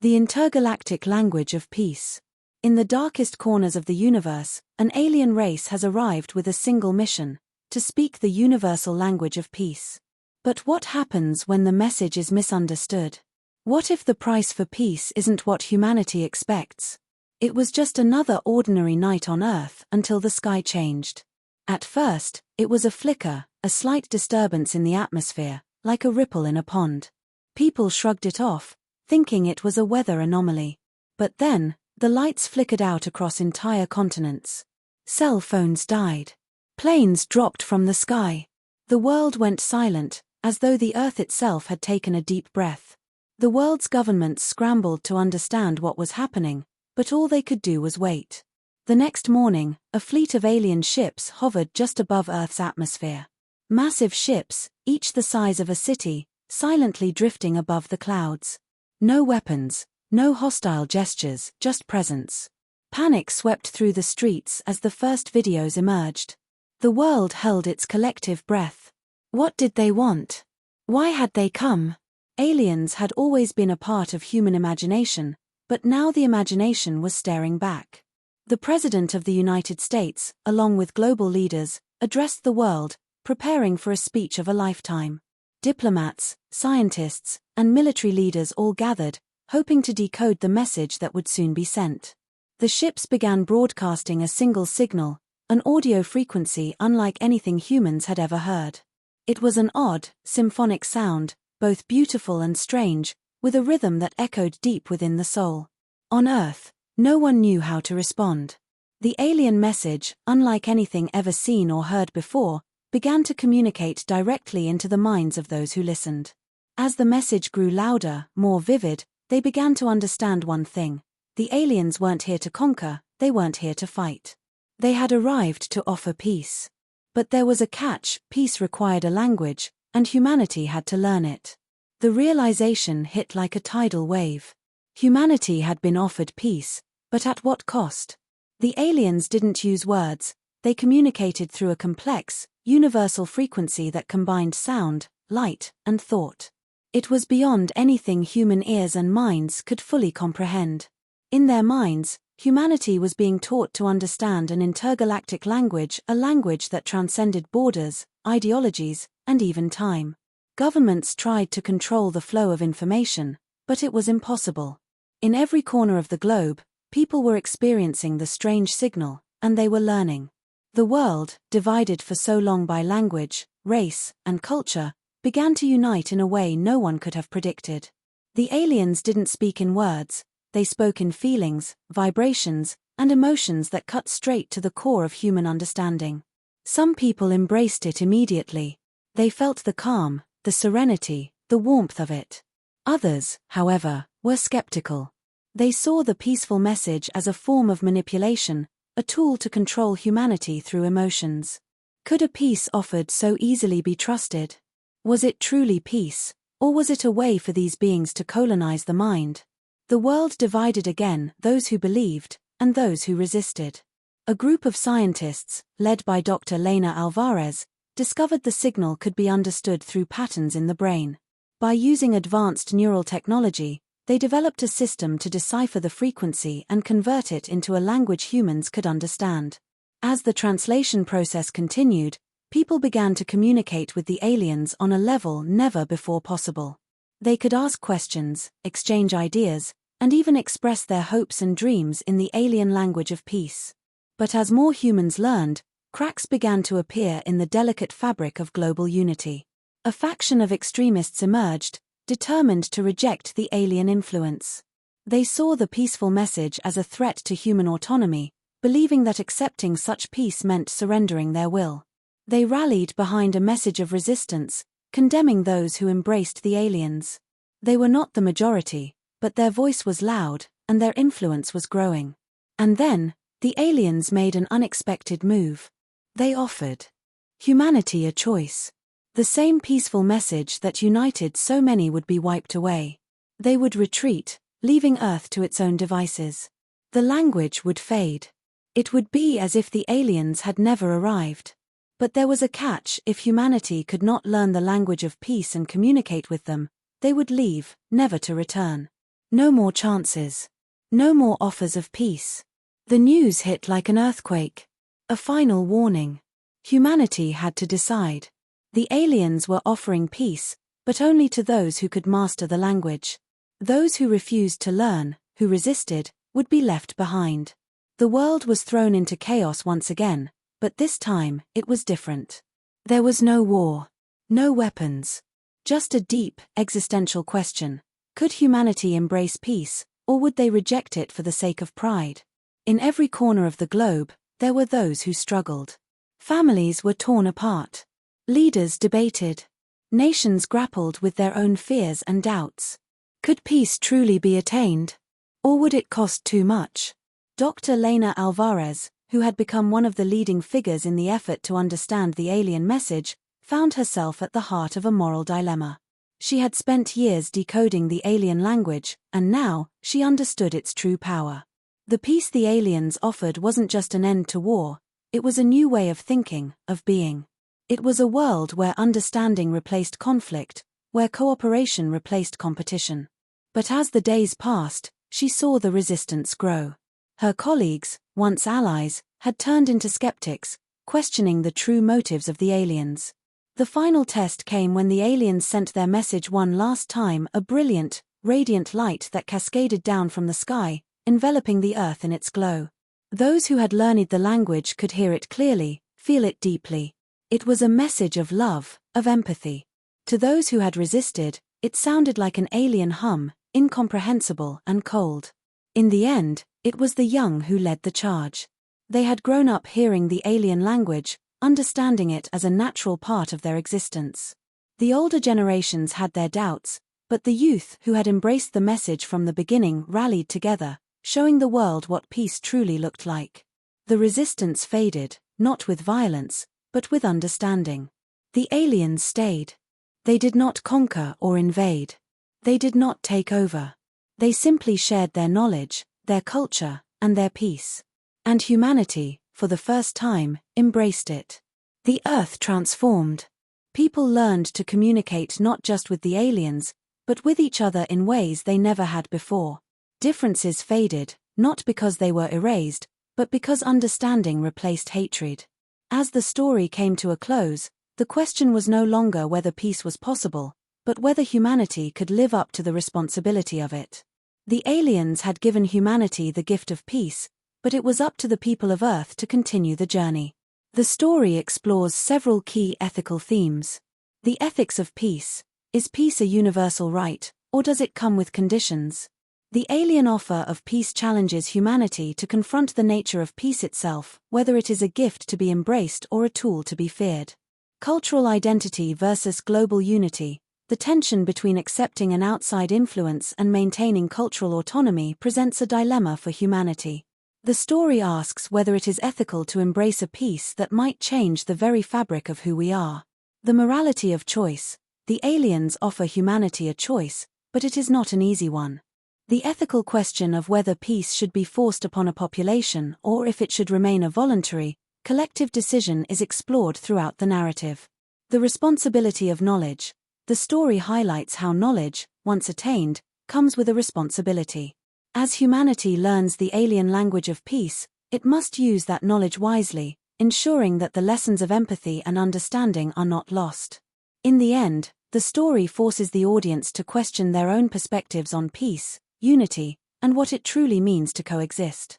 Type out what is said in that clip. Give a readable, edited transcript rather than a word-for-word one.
The Intergalactic Language of Peace. In the darkest corners of the universe, an alien race has arrived with a single mission: to speak the universal language of peace. But what happens when the message is misunderstood? What if the price for peace isn't what humanity expects? It was just another ordinary night on Earth until the sky changed. At first, it was a flicker, a slight disturbance in the atmosphere, like a ripple in a pond. People shrugged it off, thinking it was a weather anomaly. But then, the lights flickered out across entire continents. Cell phones died. Planes dropped from the sky. The world went silent, as though the Earth itself had taken a deep breath. The world's governments scrambled to understand what was happening, but all they could do was wait. The next morning, a fleet of alien ships hovered just above Earth's atmosphere. Massive ships, each the size of a city, silently drifting above the clouds. No weapons, no hostile gestures, just presence. Panic swept through the streets as the first videos emerged. The world held its collective breath. What did they want? Why had they come? Aliens had always been a part of human imagination, but now the imagination was staring back. The President of the United States, along with global leaders, addressed the world, preparing for a speech of a lifetime. Diplomats, scientists, and military leaders all gathered, hoping to decode the message that would soon be sent. The ships began broadcasting a single signal, an audio frequency unlike anything humans had ever heard. It was an odd, symphonic sound, both beautiful and strange, with a rhythm that echoed deep within the soul. On Earth, no one knew how to respond. The alien message, unlike anything ever seen or heard before, began to communicate directly into the minds of those who listened. As the message grew louder, more vivid, they began to understand one thing: the aliens weren't here to conquer, they weren't here to fight. They had arrived to offer peace. But there was a catch: peace required a language, and humanity had to learn it. The realization hit like a tidal wave. Humanity had been offered peace, but at what cost? The aliens didn't use words, they communicated through a complex, universal frequency that combined sound, light, and thought. It was beyond anything human ears and minds could fully comprehend. In their minds, humanity was being taught to understand an intergalactic language, a language that transcended borders, ideologies, and even time. Governments tried to control the flow of information, but it was impossible. In every corner of the globe, people were experiencing the strange signal, and they were learning. The world, divided for so long by language, race, and culture, began to unite in a way no one could have predicted. The aliens didn't speak in words, they spoke in feelings, vibrations, and emotions that cut straight to the core of human understanding. Some people embraced it immediately. They felt the calm, the serenity, the warmth of it. Others, however, were skeptical. They saw the peaceful message as a form of manipulation, a tool to control humanity through emotions. Could a peace offered so easily be trusted? Was it truly peace, or was it a way for these beings to colonize the mind? The world divided again, those who believed, and those who resisted. A group of scientists, led by Dr. Lena Alvarez, discovered the signal could be understood through patterns in the brain. By using advanced neural technology, they developed a system to decipher the frequency and convert it into a language humans could understand. As the translation process continued, people began to communicate with the aliens on a level never before possible. They could ask questions, exchange ideas, and even express their hopes and dreams in the alien language of peace. But as more humans learned, cracks began to appear in the delicate fabric of global unity. A faction of extremists emerged, determined to reject the alien influence. They saw the peaceful message as a threat to human autonomy, believing that accepting such peace meant surrendering their will. They rallied behind a message of resistance, condemning those who embraced the aliens. They were not the majority, but their voice was loud, and their influence was growing. And then, the aliens made an unexpected move. They offered humanity a choice. The same peaceful message that united so many would be wiped away. They would retreat, leaving Earth to its own devices. The language would fade. It would be as if the aliens had never arrived. But there was a catch: if humanity could not learn the language of peace and communicate with them, they would leave, never to return. No more chances. No more offers of peace. The news hit like an earthquake. A final warning. Humanity had to decide. The aliens were offering peace, but only to those who could master the language. Those who refused to learn, who resisted, would be left behind. The world was thrown into chaos once again, but this time, it was different. There was no war. No weapons. Just a deep, existential question. Could humanity embrace peace, or would they reject it for the sake of pride? In every corner of the globe, there were those who struggled. Families were torn apart. Leaders debated. Nations grappled with their own fears and doubts. Could peace truly be attained? Or would it cost too much? Dr. Lena Alvarez, who had become one of the leading figures in the effort to understand the alien message, found herself at the heart of a moral dilemma. She had spent years decoding the alien language, and now, she understood its true power. The peace the aliens offered wasn't just an end to war, it was a new way of thinking, of being. It was a world where understanding replaced conflict, where cooperation replaced competition. But as the days passed, she saw the resistance grow. Her colleagues, once allies, had turned into skeptics, questioning the true motives of the aliens. The final test came when the aliens sent their message one last time, a brilliant, radiant light that cascaded down from the sky, enveloping the earth in its glow. Those who had learned the language could hear it clearly, feel it deeply. It was a message of love, of empathy. To those who had resisted, it sounded like an alien hum, incomprehensible and cold. In the end, it was the young who led the charge. They had grown up hearing the alien language, understanding it as a natural part of their existence. The older generations had their doubts, but the youth who had embraced the message from the beginning rallied together, showing the world what peace truly looked like. The resistance faded, not with violence, but with understanding. The aliens stayed. They did not conquer or invade. They did not take over. They simply shared their knowledge, their culture, and their peace. And humanity, for the first time, embraced it. The earth transformed. People learned to communicate not just with the aliens, but with each other in ways they never had before. Differences faded, not because they were erased, but because understanding replaced hatred. As the story came to a close, the question was no longer whether peace was possible, but whether humanity could live up to the responsibility of it. The aliens had given humanity the gift of peace, but it was up to the people of Earth to continue the journey. The story explores several key ethical themes. The ethics of peace. Is peace a universal right, or does it come with conditions? The alien offer of peace challenges humanity to confront the nature of peace itself, whether it is a gift to be embraced or a tool to be feared. Cultural identity versus global unity. The tension between accepting an outside influence and maintaining cultural autonomy presents a dilemma for humanity. The story asks whether it is ethical to embrace a peace that might change the very fabric of who we are. The morality of choice. The aliens offer humanity a choice, but it is not an easy one. The ethical question of whether peace should be forced upon a population or if it should remain a voluntary, collective decision is explored throughout the narrative. The responsibility of knowledge. The story highlights how knowledge, once attained, comes with a responsibility. As humanity learns the alien language of peace, it must use that knowledge wisely, ensuring that the lessons of empathy and understanding are not lost. In the end, the story forces the audience to question their own perspectives on peace, unity, and what it truly means to coexist.